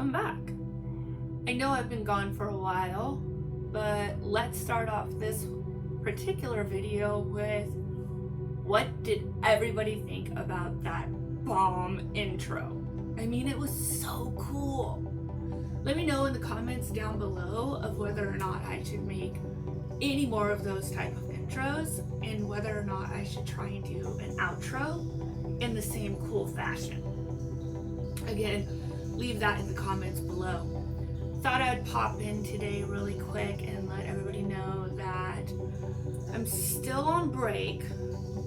welcome back. I know I've been gone for a while, but let's start off this particular video with what did everybody think about that bomb intro? I mean, it was so cool. Let me know in the comments down below of whether or not I should make any more of those type of intros and whether or not I should try and do an outro in the same cool fashion. Again, leave that in the comments below. Thought I'd pop in today really quick and let everybody know that I'm still on break,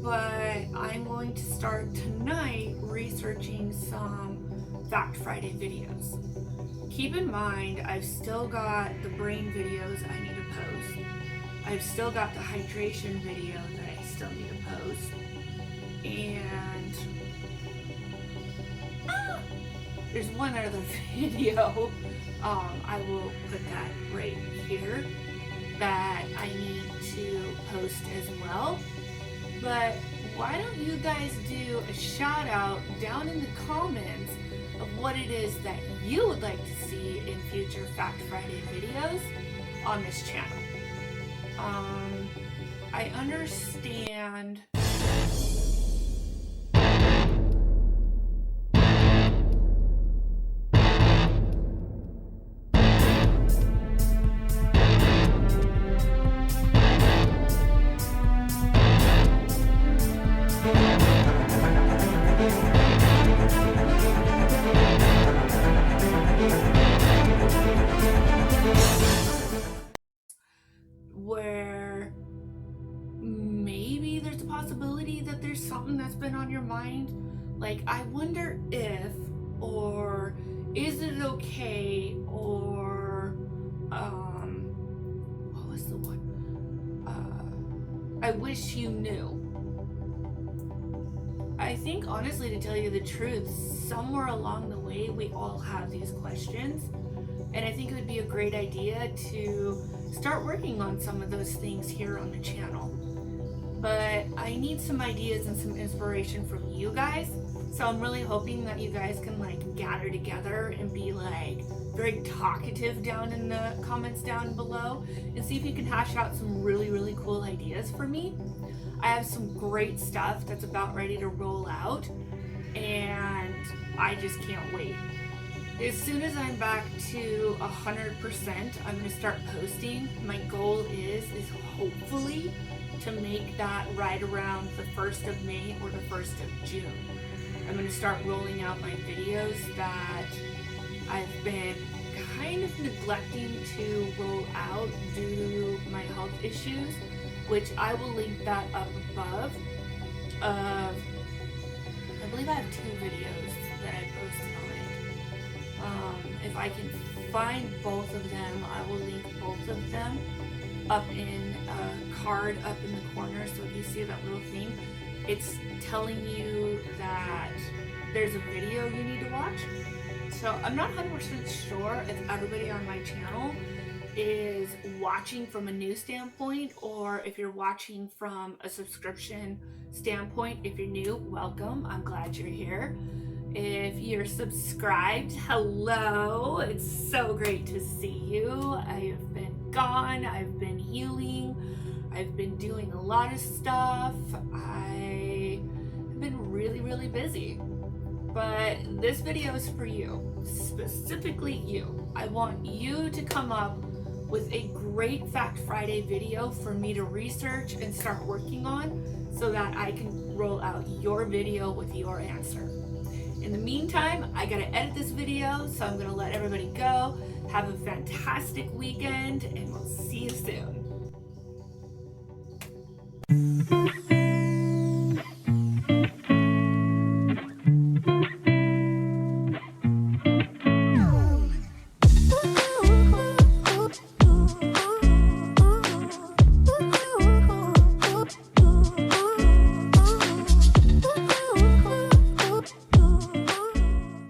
but I'm going to start tonight researching some Fact Friday videos. Keep in mind, I've still got the brain videos I need to post. I've still got the hydration video that I still need to post. And there's one other video, I will put that right here, that I need to post as well. But why don't you guys do a shout out down in the comments of what it is that you would like to see in future Fact Friday videos on this channel. I understand where maybe there's a possibility that there's something that's been on your mind. Like, I wonder if, or is it okay, or what was the one? I wish you knew. I think, honestly, to tell you the truth, somewhere along the way we all have these questions, and I think it would be a great idea to start working on some of those things here on the channel. But I need some ideas and some inspiration from you guys, so I'm really hoping that you guys can gather together and be very talkative down in the comments down below and see if you can hash out some really cool ideas for me. I have some great stuff that's about ready to roll out, and I just can't wait. As soon as I'm back to 100%, I'm going to start posting. My goal is hopefully to make that right around the 1st of May or the 1st of June. I'm going to start rolling out my videos that I've been kind of neglecting to roll out due to my health issues, which I will link that up above. I believe I have 2 videos that I posted on it. If I can find both of them, I will link both of them up in a card up in the corner. So if you see that little thing, it's telling you that there's a video you need to watch. So I'm not 100% sure if everybody on my channel is watching from a news standpoint or if you're watching from a subscription standpoint. If you're new, welcome. I'm glad you're here. If you're subscribed, hello. It's so great to see you. I have been gone. I've been healing. I've been doing a lot of stuff. I have been really busy. But this video is for you, specifically you. I want you to come up with a great Fact Friday video for me to research and start working on so that I can roll out your video with your answer. In the meantime, I gotta edit this video, so I'm gonna let everybody go. Have a fantastic weekend, and we'll see you soon.